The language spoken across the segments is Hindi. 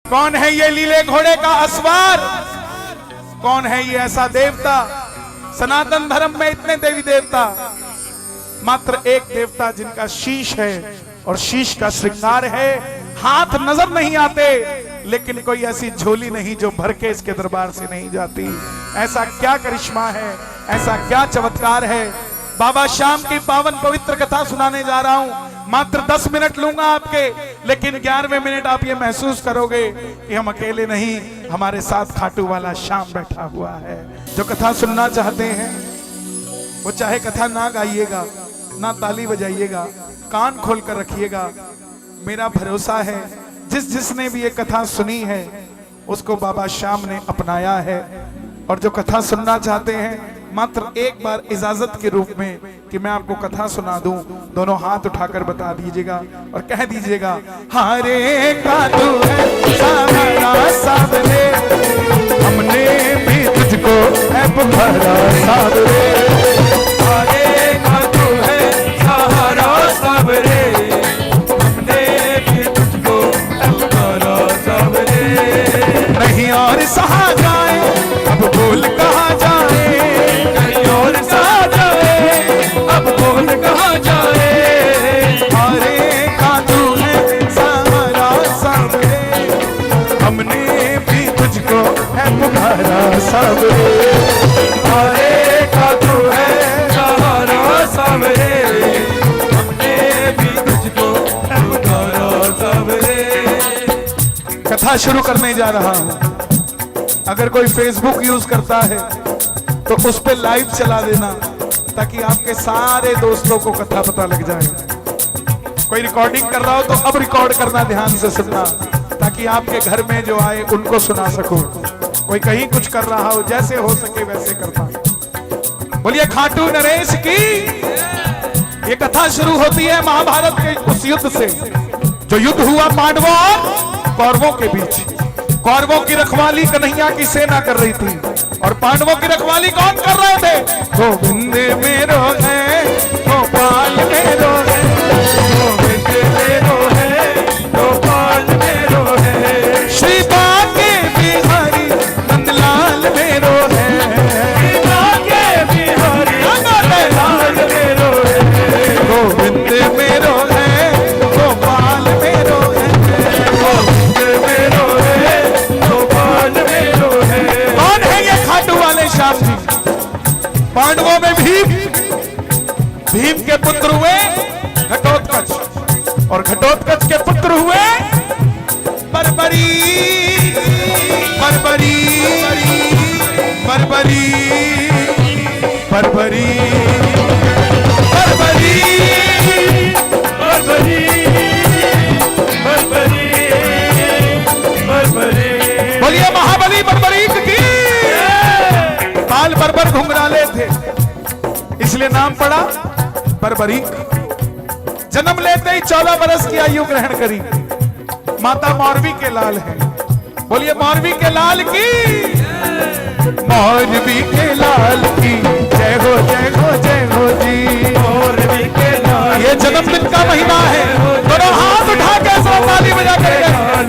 कौन है ये लीले घोड़े का असवार? कौन है ये ऐसा देवता? सनातन धर्म में इतने देवी देवता, मात्र एक देवता जिनका शीश है और शीश का श्रृंगार है। हाथ नजर नहीं आते, लेकिन कोई ऐसी झोली नहीं जो भर के इसके दरबार से नहीं जाती। ऐसा क्या करिश्मा है, ऐसा क्या चमत्कार है। बाबा श्याम की पावन पवित्र कथा सुनाने जा रहा हूं। मात्र 10 मिनट लूंगा आपके, लेकिन 11वें मिनट आप ये महसूस करोगे कि हम अकेले नहीं, हमारे साथ खाटू वाला श्याम बैठा हुआ है। जो कथा सुनना चाहते हैं वो चाहे कथा ना गाइएगा, ना ताली बजाइएगा, कान खोल कर रखिएगा। मेरा भरोसा है जिस जिसने भी ये कथा सुनी है उसको बाबा श्याम ने अपनाया है। और जो कथा सुनना चाहते हैं मात्र एक बार इजाजत के रूप में कि मैं आपको कथा सुना दूं, दोनों हाथ उठाकर बता दीजिएगा और कह दीजिएगा, हारे का तू है सहारा सावरे, हमने भी तुझको है पुकारा सावरे। हारे का तू है सहारा सावरे, हमने भी तुझको है पुकारा सावरे। नहीं और सहा जाए अब बोल कहा जाए, और सहा जाए अब बोल कहा जाए। हारे का तू है सहारा सावरे, हमने भी तुझको है पुकारा सावरे। हारे का तू है सहारा सावरे, हमने भी तुझको है पुकारा सावरे। कथा शुरू करने जा रहा हूं। अगर कोई फेसबुक यूज करता है तो उस पे लाइव चला देना, ताकि आपके सारे दोस्तों को कथा पता लग जाए। कोई रिकॉर्डिंग कर रहा हो तो अब रिकॉर्ड करना, ध्यान से सुनना, ताकि आपके घर में जो आए उनको सुना सको। कोई कहीं कुछ कर रहा हो, जैसे हो सके वैसे करना। बोलिए खाटू नरेश की। ये कथा शुरू होती है महाभारत के उस युद्ध से, जो युद्ध हुआ पांडवों और कौरवों के बीच। कौरवों की रखवाली कन्हैया की सेना कर रही थी और पांडवों की रखवाली कौन कर रहे थे? गोविंद मेरो है, गोपाल मेरो है, गोविंद मेरो है, गोपाल मेरो है। श्री बाके बिहारी नंदलाल मेरो है, श्री बाके बिहारी नंदलाल मेरो है। गोविंद मेरो है, गोपाल मेरो है, गोविंद मेरो है, गोपाल मेरो है। कौन है ये खाटू वाले श्याम जी? पांडवों में भीम, भीम के पुत्र हुए घटोत्कच, और घटोत्कच के पुत्र हुए बर्बरी, बर्बरी, बर्बरी, बर्बरी, बर्बरी, बर्बरी, बर्बरी, बर्बरी। बोलिए महाबली बर्बरीक की। बाल बर्बर घुंघराले थे, इसलिए नाम पड़ा बर्बरीक। जन्म लेते ही 14 बरस की आयु ग्रहण करी। माता मौरवी के लाल है। बोलिए मौरवी के लाल की। मौरवी के लाल की जय हो, जय हो, जय हो जी। मौरवी के लाल, ये जन्मदिन का महीना है। दोनों हाथ उठा के सब ताली बजा कर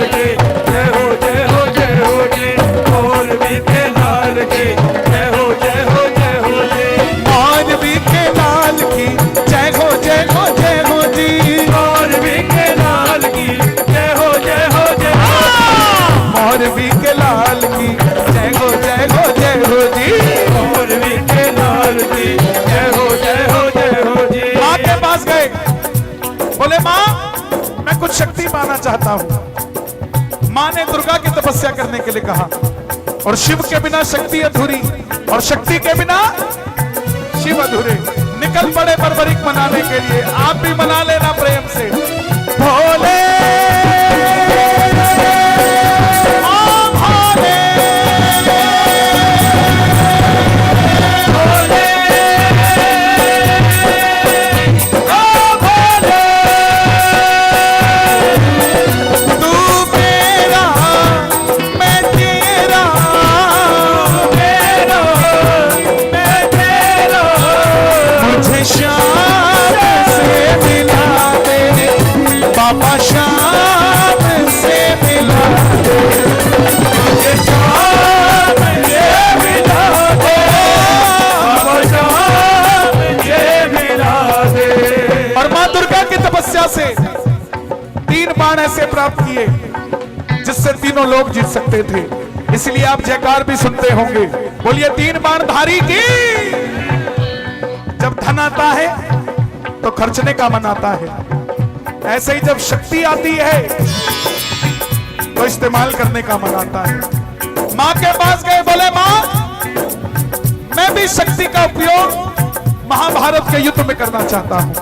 जय हो, जय हो, जय हो जी। मौरवी के लाल की जय हो, जय हो, जय हो जी। मौरवी के लाल की जय हो, जय हो, जय हो जी। मौरवी के लाल की जय हो, जय हो, जय हो। मौरवी के लाल की जय हो, जय हो, जय हो जी। मौरवी के लाल की जय हो, जय हो, जय हो जी। माँ के पास गए, बोले माँ मैं कुछ शक्ति पाना चाहता हूँ। माँ ने दुर्गा की तपस्या करने के लिए कहा, और शिव के बिना शक्ति अधूरी और शक्ति के बिना शिव अधूरे। निकल पड़े बर्बरीक मनाने के लिए। आप भी मना लेना प्रेम से। भोले ओ भोले, भोले ओ भोले, तू मेरा मैं तेरा, मेरा मैं तेरा। मुझे श्याम से मिला दे बाबा श्याम। प्राप्त किए जिससे तीनों लोग जीत सकते थे। इसलिए आप जयकार भी सुनते होंगे। बोलिए 3 बाणधारी की। जब धन आता है तो खर्चने का मन आता है, ऐसे ही जब शक्ति आती है तो इस्तेमाल करने का मन आता है। मां के पास गए, बोले मां मैं भी शक्ति का उपयोग महाभारत के युद्ध में करना चाहता हूं।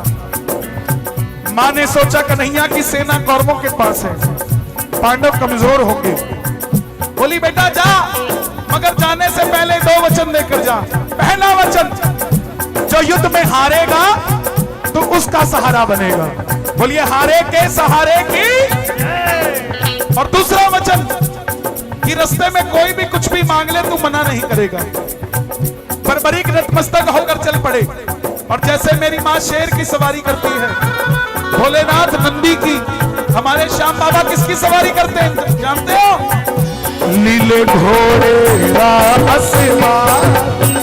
मां ने सोचा कन्हैया की सेना कौरवों के पास है, पांडव कमजोर होंगे। बोली बेटा जा, मगर जाने से पहले 2 वचन देकर जा। पहला वचन, जो युद्ध में हारेगा तो उसका सहारा बनेगा। बोलिए हारे के सहारे की। और दूसरा वचन कि रास्ते में कोई भी कुछ भी मांग ले तू मना नहीं करेगा। बर्बरीक नतमस्तक होकर चल पड़े। और जैसे मेरी मां शेर की सवारी करती है, भोलेनाथ नंदी की, हमारे श्याम बाबा किसकी सवारी करते हैं जानते हो? नीले घोड़े आसमान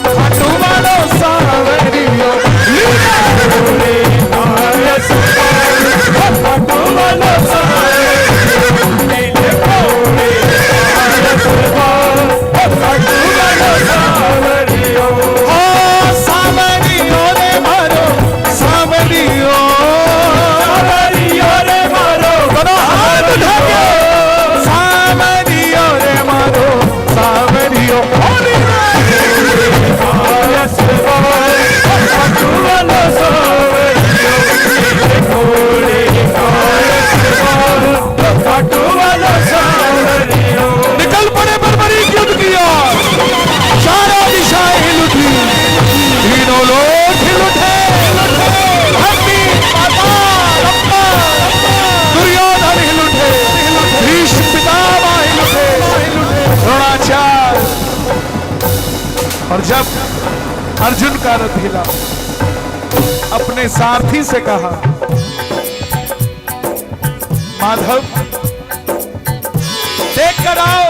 खाटू वालो सावरियो, नीले घोड़े आसमान खाटू वालो सावरियो, नीले घोड़े आसमान खाटू वालो सावरियो। ओ सावरियो रे मारो, सावरियो सावरियो रे मारो, दोनों हाथ उठा के सावरियो रे मारो, सावरियो निकल पड़े बर्बरीक युद्ध किया। चारों दिशाएं हिल उठी, तीनों लोग हिल उठे। दुर्योधन हिल उठे, भीष्म पितामह हिल उठे, द्रोणाचार्य। और जब अर्जुन का रथ हिला, अपने सारथी से कहा माधव देख कर आओ,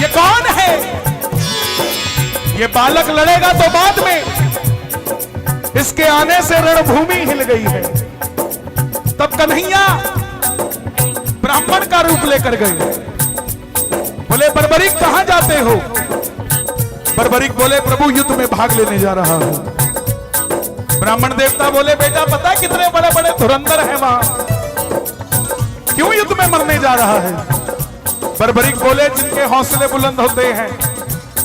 ये कौन है? ये बालक लड़ेगा तो बाद में, इसके आने से रणभूमि हिल गई है। तब कन्हैया ब्राह्मण का रूप लेकर गए। बोले बर्बरीक कहां जाते हो? बर्बरीक बोले प्रभु युद्ध में भाग लेने जा रहा हूं। ब्राह्मण देवता बोले बेटा पता कितने बड़े बड़े धुरंधर हैं वहां, क्यों युद्ध में मरने जा रहा है? बर्बरीक बोले जिनके हौसले बुलंद होते हैं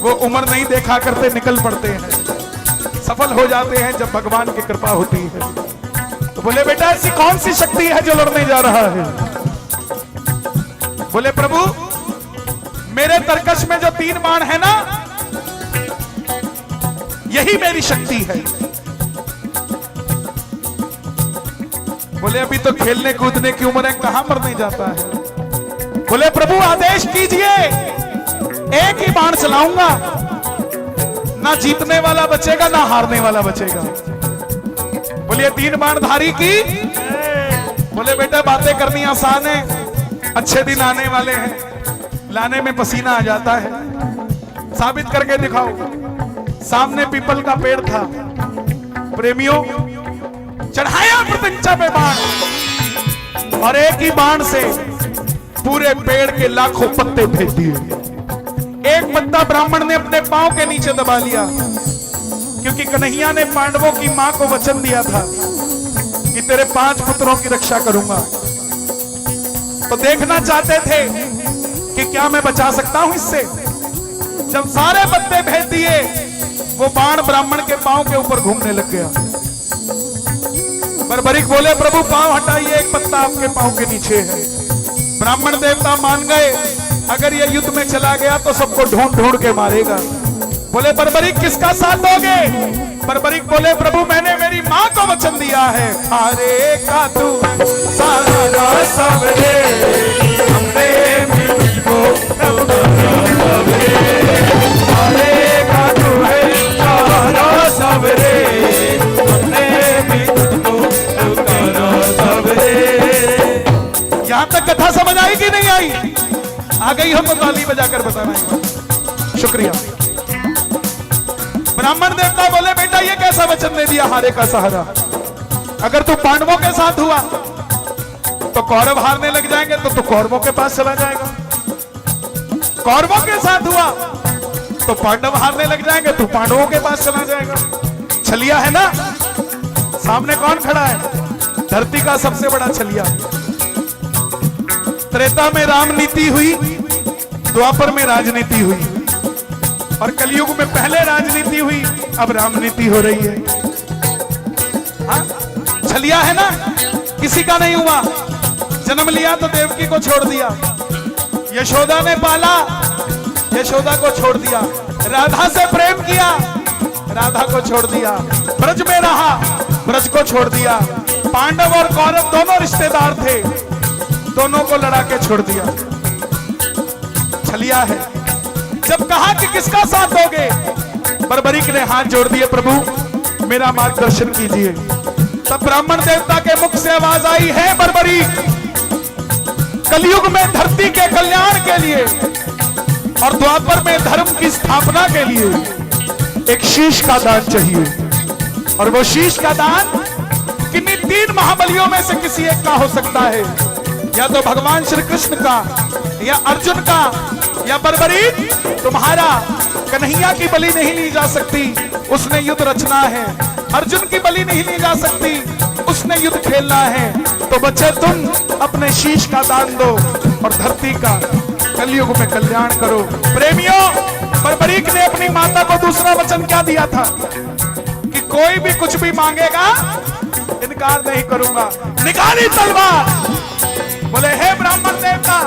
वो उम्र नहीं देखा करते, निकल पड़ते हैं, सफल हो जाते हैं जब भगवान की कृपा होती है। तो बोले बेटा ऐसी कौन सी शक्ति है जो लड़ने जा रहा है? बोले प्रभु मेरे तरकश में जो 3 बाण है ना, यही मेरी शक्ति है। बोले अभी तो खेलने कूदने की उम्र है, कहां मरने जाता है? बोले प्रभु आदेश कीजिए, एक ही बाण चलाऊंगा, ना जीतने वाला बचेगा ना हारने वाला बचेगा। बोलिए 3 बाणधारी की। बोले बेटा बातें करनी आसान है, अच्छे दिन आने वाले हैं, लाने में पसीना आ जाता है, साबित करके दिखाओ। सामने पीपल का पेड़ था, प्रेमियों चढ़ाया प्रत्यंचा पे बाण, और एक ही बाण से पूरे पेड़ के लाखों पत्ते फेंक दिए। एक पत्ता ब्राह्मण ने अपने पांव के नीचे दबा लिया, क्योंकि कन्हैया ने पांडवों की मां को वचन दिया था कि तेरे 5 पुत्रों की रक्षा करूंगा। तो देखना चाहते थे कि क्या मैं बचा सकता हूं इससे। जब सारे पत्ते भेज दिए, वो बाण ब्राह्मण के पांव के ऊपर घूमने लग गया। बर्बरीक बोले प्रभु पांव हटाइए, एक पत्ता आपके पांव के नीचे है। ब्राह्मण देवता मान गए, अगर ये युद्ध में चला गया तो सबको ढूंढ ढूंढ के मारेगा। बोले बर्बरीक किसका साथ दोगे? बर्बरीक बोले प्रभु मैंने मेरी मां को वचन दिया है, हारे का तू सारा सबरे, हमने मिलको हारे का तू है सारा सबरे, हमने मिलको सबरे। यहां तक कथा समझ आई कि नहीं आई? आ गई हो तो ताली बजाकर बताना है। शुक्रिया। ब्राह्मण देवता बोले बेटा ये कैसा वचन दे दिया, हारे का सहारा? अगर तू पांडवों के साथ हुआ तो कौरव हारने लग जाएंगे तो कौरवों के पास चला जाएगा। कौरवों के साथ हुआ तो पांडव हारने लग जाएंगे तो पांडवों के पास चला जाएगा। छलिया है ना, सामने कौन खड़ा है? धरती का सबसे बड़ा छलिया। त्रेता में रामनीति हुई, द्वापर में राजनीति हुई, और कलयुग में पहले राजनीति हुई, अब रामनीति हो रही है। हाँ? छलिया है ना, किसी का नहीं हुआ। जन्म लिया तो देवकी को छोड़ दिया, यशोदा ने पाला, यशोदा को छोड़ दिया। राधा से प्रेम किया, राधा को छोड़ दिया। ब्रज में रहा, ब्रज को छोड़ दिया। पांडव और कौरव दोनों रिश्तेदार थे, दोनों को लड़ा के छोड़ दिया। छलिया है। जब कहा कि किसका साथ दोगे, बर्बरीक ने हाथ जोड़ दिए, प्रभु मेरा मार्गदर्शन कीजिए। तब ब्राह्मण देवता के मुख से आवाज आई, है बर्बरीक, कलयुग में धरती के कल्याण के लिए और द्वापर में धर्म की स्थापना के लिए एक शीश का दान चाहिए। और वो शीश का दान किन्हीं 3 महाबलियों में से किसी एक का हो सकता है, या तो भगवान श्री कृष्ण का, या अर्जुन का, या बर्बरीक तुम्हारा। कन्हैया की बलि नहीं ली जा सकती, उसने युद्ध रचना है। अर्जुन की बलि नहीं ली जा सकती, उसने युद्ध खेलना है। तो बच्चे तुम अपने शीश का दान दो और धरती का कलयुग में कल्याण करो। प्रेमियों, बर्बरीक ने अपनी माता को दूसरा वचन क्या दिया था कि कोई भी कुछ भी मांगेगा इनकार नहीं करूंगा। निकाली तलवार, बोले हे ब्राह्मण देवता,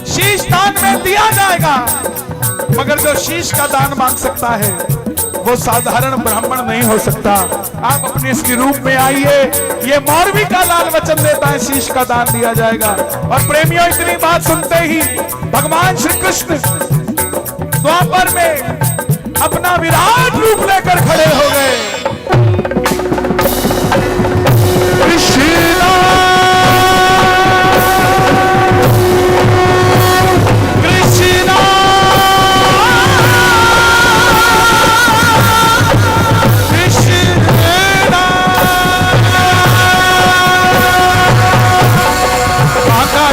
शीश दान में दिया जाएगा, मगर जो शीश का दान मांग सकता है वो साधारण ब्राह्मण नहीं हो सकता। आप अपने इसके रूप में आइए। ये मौरवी का लाल वचन देता है, शीश का दान दिया जाएगा। और प्रेमियों, इतनी बात सुनते ही भगवान श्री कृष्ण द्वापर में अपना विराट रूप लेकर खड़े हो गए। कृष्ण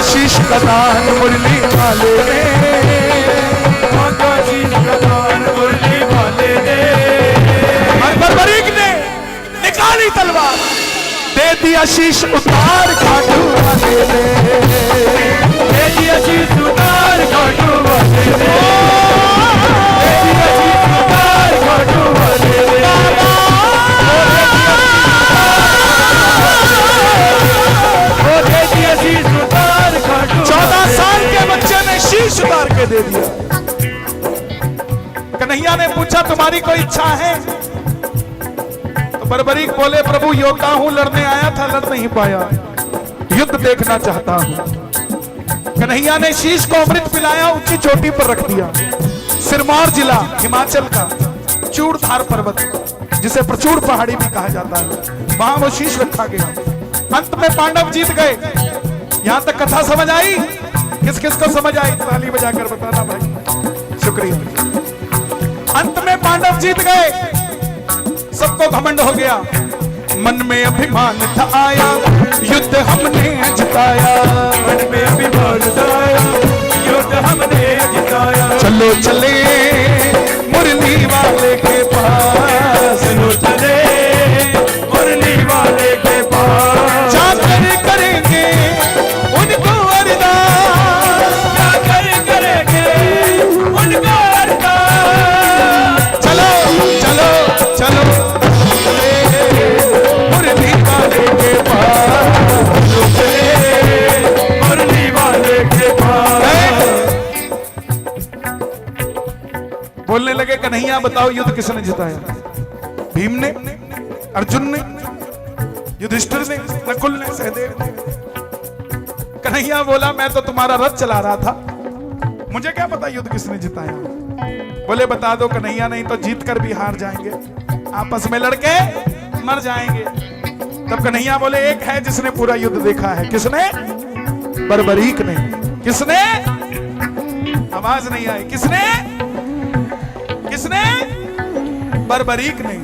शीश का दान मुरली वाले ने, माता शीश का दान मुरली वाले ने। और बर्बरीक ने निकाली तलवार, दे दिया शीश उतार खाटू वाले ने, दे दिया शीश उतार खाटू वाले ने, दे दिया शीश उतार खाटू वाले ने। 14 साल के बच्चे ने शीश उतार के दे दिया। कन्हैया ने पूछा तुम्हारी कोई इच्छा है? तो बर्बरीक बोले, प्रभु योद्धा हूं, लड़ने आया था, लड़ नहीं पाया, युद्ध देखना चाहता हूं। कन्हैया ने शीश को अमृत पिलाया, ऊंची चोटी पर रख दिया। सिरमौर जिला हिमाचल का चूड़धार पर्वत, जिसे प्रचूर पहाड़ी भी कहा जाता है, वहां वो शीश रखा गया। अंत में पांडव जीत गए। यहां तक कथा समझ आई? किस किस को समझ आई? ताली बजाकर बताना भाई, शुक्रिया। अंत में पांडव जीत गए, सबको घमंड हो गया, मन में अभिमान था आया, युद्ध हमने जिताया, मन में अभिमान था आया, युद्ध हमने जिताया। चलो चले मुरली वाले के पास, चलो चले मुरली वाले के पास, जाकर करेंगे उनको अरदास, जाकर करेंगे उनको अरदास। चलो चलो चलो मुरली वाले के पास, मुरली वाले के पास। बोलने लगे, कन्हैया बताओ युद्ध किसने जिताया? भीम ने, अर्जुन ने, युधिष्ठिर ने, नकुल ने, सहदेव ने। कन्हैया बोला, मैं तो तुम्हारा रथ चला रहा था, मुझे क्या पता युद्ध किसने जिताया। बोले बता दो कन्हैया, नहीं तो जीत कर भी हार जाएंगे, आपस में लड़के मर जाएंगे। तब कन्हैया बोले, एक है जिसने पूरा युद्ध देखा है। किसने? बर्बरीक ने। किसने? आवाज नहीं आई। किसने? किसने? बर्बरीक ने।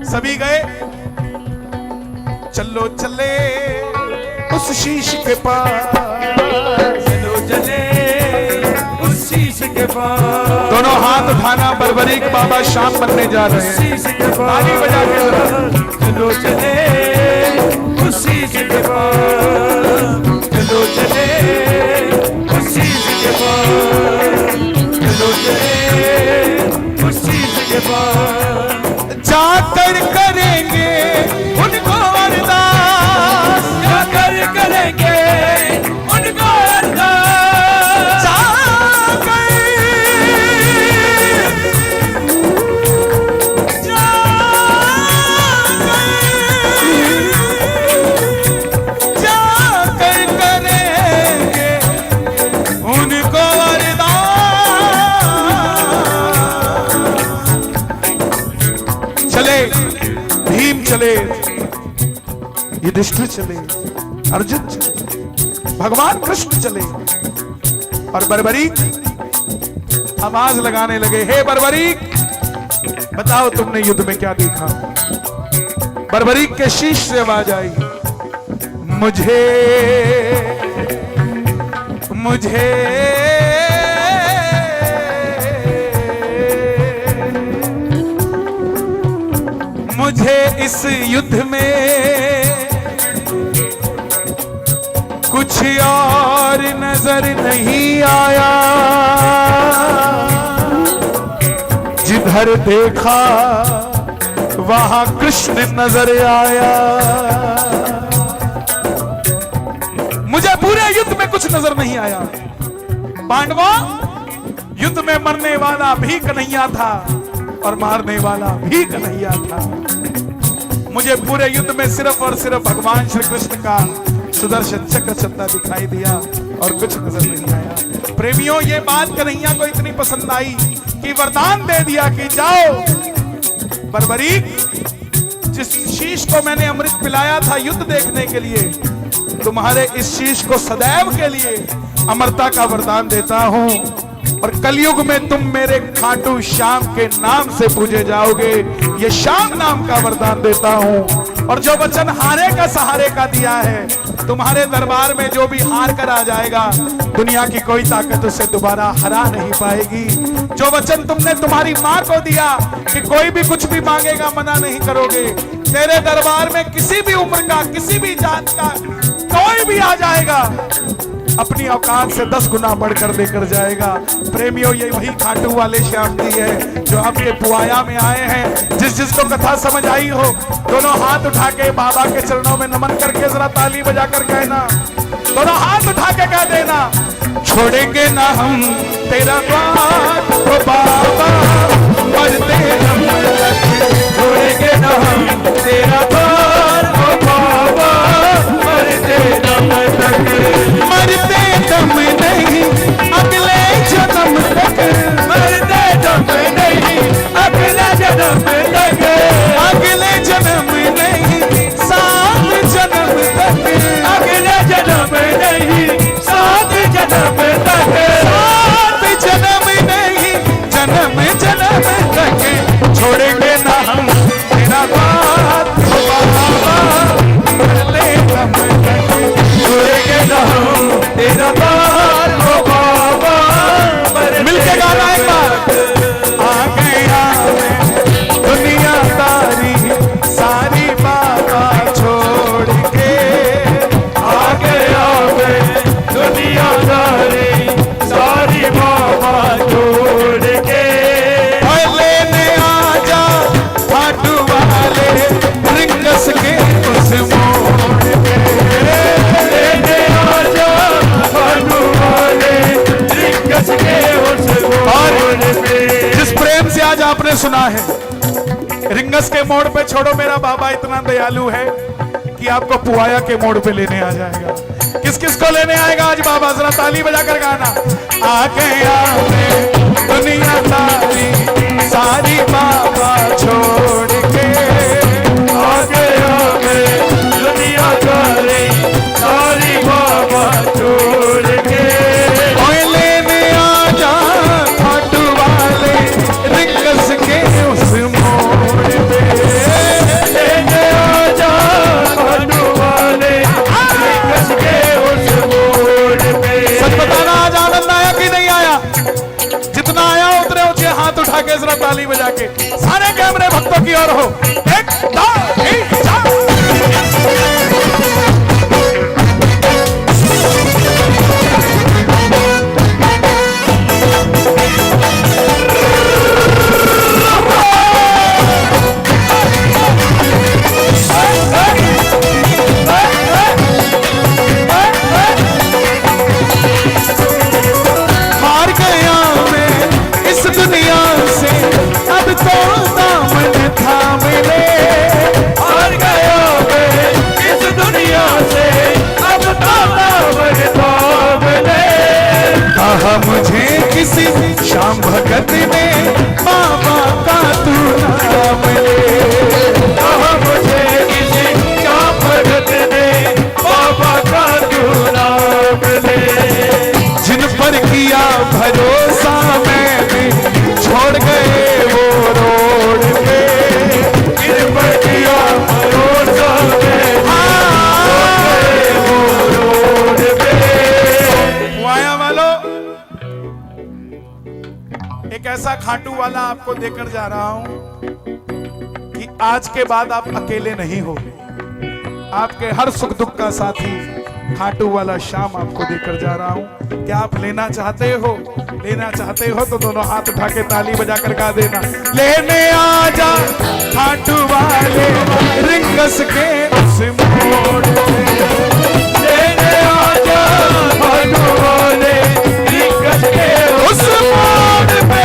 सभी गए, चलो चले उस शीश के पास, चलो चले उस शीश के पास, दोनों हाथ उठाना, बर्बरीक बाबा शाम बनने जा रहे हैं। शीश के पास, ताली बजा के चलो चले उस शीश के पास, चलो चले उस शीश के पास, चलो चले उस शीश के पास, जाकर करेंगे उनको अरदास, जाकर करेंगे उनको अरदास, जाकर करेंगे उनको अरदास। चले भीम, चले युधिष्ठिर, चले अर्जुन, चले भगवान कृष्ण, चले और बर्बरीक आवाज लगाने लगे, हे बर्बरीक बताओ तुमने युद्ध में क्या देखा। बर्बरीक के शीश से आवाज आई, मुझे मुझे मुझे इस युद्ध में कुछ और नजर नहीं आया, जिधर देखा वहां कृष्ण नजर आया। मुझे पूरे युद्ध में कुछ नजर नहीं आया। पांडवों, युद्ध में मरने वाला भी कन्हैया था और मारने वाला भी कन्हैया था। मुझे पूरे युद्ध में सिर्फ और सिर्फ भगवान श्री कृष्ण का सुदर्शन चक्र चलता दिखाई दिया और कुछ नजर नहीं आया। प्रेमियों, ये बात कन्हैया को इतनी पसंद आई कि वरदान दे दिया कि जाओ बर्बरीक, जिस शीश को मैंने अमृत पिलाया था युद्ध देखने के लिए, तुम्हारे इस शीश को सदैव के लिए अमरता का वरदान देता हूं और कलयुग में तुम मेरे खाटू श्याम के नाम से पूजे जाओगे। ये श्याम नाम का वरदान देता हूं और जो वचन हारे का सहारे का दिया है, तुम्हारे दरबार में जो भी हार कर आ जाएगा, दुनिया की कोई ताकत उसे दोबारा हरा नहीं पाएगी। जो वचन तुमने तुम्हारी माँ को दिया कि कोई भी कुछ भी मांगेगा मना नहीं करोगे, तेरे दरबार में किसी भी उम्र का, किसी भी जात का कोई भी आ जाएगा, अपनी औकात से 10 गुना बढ़कर देकर जाएगा। प्रेमियों, ये वही खाटू वाले श्याम जी है जो आपके पुआया में आए हैं। जिस जिसको कथा समझ आई हो, दोनों हाथ उठा के बाबा के चरणों में नमन करके जरा ताली बजाकर कहना, दोनों हाथ उठा के कह देना, छोड़ेंगे ना हम तेरा द्वार ओ बाबा, मरते दम तक छोड़ेंगे ना हम तेरा द्वार ओ बाबा, मरते दम तक, मरते दम नहीं अगले जन्म तक, मरते दम नहीं अगले जन्म तक, अगले जन्म नहीं 7 जन्म तक, अगले जन्म नहीं 7 जन्म तक, 7 जन्म नहीं जन्म जन्म तक, छोड़ेंगे ना हम तेरा बात ओ बाबा, मरते दम तक, छोड़ेंगे ना हम तेरा द्वार ओ बाबा, मिलके गाना एक बार, आ गया मैं दुनियादारी सारी बाबा छोड़ के, आ गया मैं दुनियादारी सारी बाबा छोड़ के, लेने आजा खाटू वाले रिंगस के उस मोड़ पे, लेने आजा खाटू वाले रिंगस के उस मोड़ पे। जिस प्रेम से आज आपने सुना है, रिंगस के मोड़ पे छोड़ो, मेरा बाबा इतना दयालु है कि आपको पुआया के मोड़ पे लेने आ जाएगा। किस किस को लेने आएगा आज बाबा, जरा ताली बजाकर गाना, आ गया मैं दुनियादारी सारी बाबा छोड़ के, आ गया मैं दुनियादारी सारी बाबा छोड़ के, ओए लेने आजा खाटू वाले रिंगस के उस मोड़ पे, लेने आजा खाटू वाले रिंगस जरा ताली बजा के। सारे कैमरे भक्तों की ओर हो। 1 2 3 4। हार गया मैं इस दुनिया से, अब तो दामन थाम ले। हार गया मैं इस दुनिया से, अब तो दामन थाम ले। कहा मुझे किसी शाम भगत ने, बाबा का तू नाम ले। कहा मुझे किसी शाम भगत ने, बाबा का तू नाम ले। जिन पर किया भरोसा मैंने, छोड़ गए वो रोड पे। जिन पर किया भरोसा मैंने, वो रोड पे। वाया वालों, एक ऐसा खाटू वाला आपको देकर जा रहा हूं कि आज के बाद आप अकेले नहीं हो। आपके हर सुख दुख का साथी खाटू वाला श्याम आपको देकर जा रहा हूं। क्या आप लेना चाहते हो? लेना चाहते हो तो दोनों हाथ उठा के ताली बजाकर गा देना। लेने आजा खाटू वाले रिंगस के उस मोड़ पे। लेने आजा खाटू वाले रिंगस के उस मोड़ पे।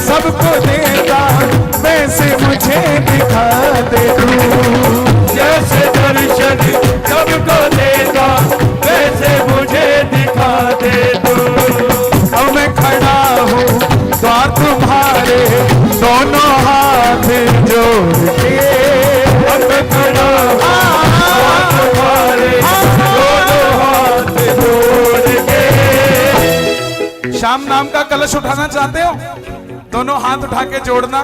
सबको देता वैसे मुझे दिखा दे तू। जैसे दर्शन सबको देता, वैसे मुझे दिखा दे तू। अब मैं खड़ा हूँ द्वार तुम्हारे, दोनों हाथ जोड़ के। अब मैं खड़ा हूँ तुम्हारे, दोनों हाथ जोड़ के। श्याम नाम का कलश उठाना चाहते हो? दोनों हाथ उठा के जोड़ना,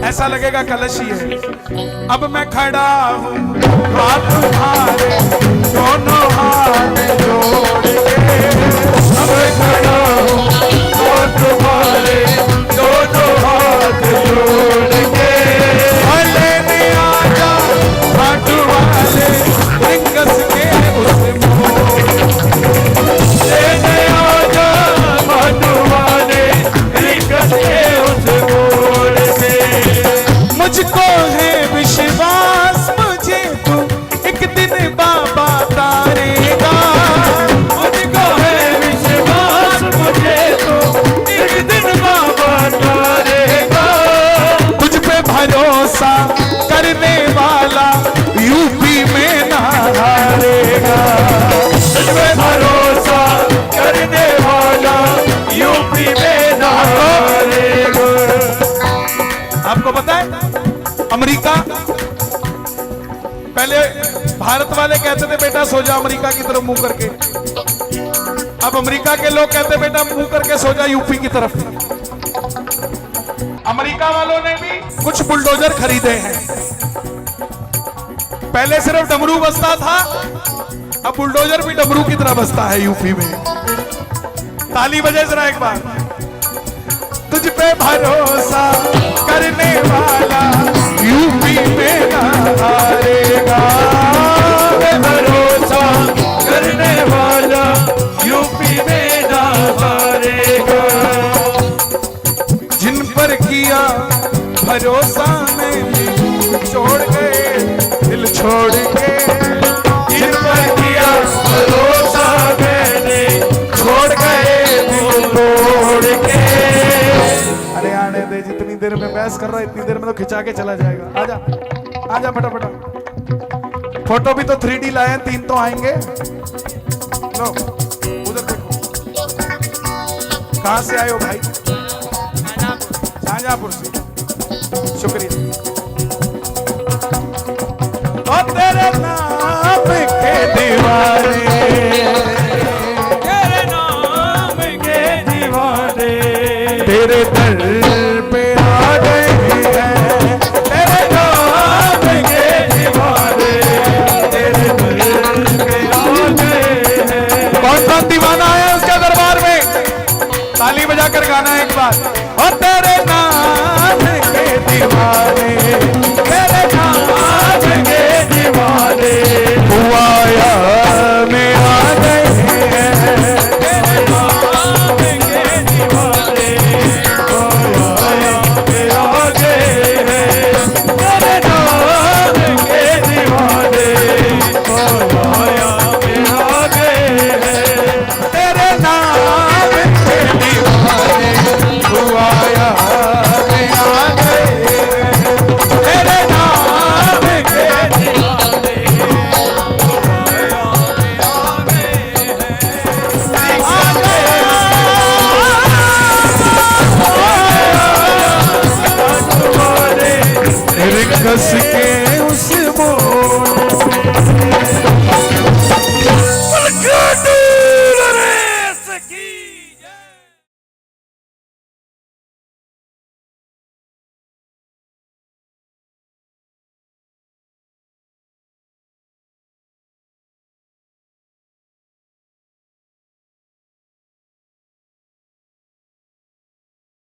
ऐसा लगेगा कलश ही है। अब मैं खड़ा हूँ द्वार तुम्हारे, दोनों हाथ जोड़ के। अब मैं खड़ा हूँ द्वार तुम्हारे, दोनों हाथ जोड़ के। लेने आजा खाटू वाले रिंगस के उस मोड़। लेने आजा खाटू वाले रिंगस के उस मोड़ पे। मुझको है विश्वास, मुझे तू एक दिन बाबा तारेगा। मुझको है विश्वास, मुझे तो एक दिन बाबा तारेगा। तुझ पे भरोसा करने वाला यूपी में ना हारेगा। तुझ पे भरोसा करने वाला यूपी में ना हारेगा। आपको पता है अमेरिका, पहले भारत वाले कहते थे बेटा सो जा अमेरिका की तरफ मुंह करके। अब अमेरिका के लोग कहते बेटा मुंह करके सो जा यूपी की तरफ। अमेरिका वालों ने भी कुछ बुलडोजर खरीदे हैं। पहले सिर्फ डमरू बजता था, अब बुलडोजर भी डमरू की तरह बजता है यूपी में। ताली बजे जरा एक बार। तुझ पे भरोसा करने वाला यूपी में ना हारेगा। पे भरोसा करने वाला यूपी छोड़ के, जिन पर किया भरोसा मैंने, छोड़ गए दिल तोड़ के। अरे आने दे, जितनी देर में बहस कर रहा है इतनी देर में तो खिंचा के चला जाएगा। आजा आजा फटाफट। फोटो भी तो 3D लाए हैं, 3 तो आएंगे। लो उधर देखो, कहां से आए हो भाई? शाहजहांपुर से। शुक्रिया। ओ तेरे नाम के दीवाने, तेरे नाम के दीवाने, तेरे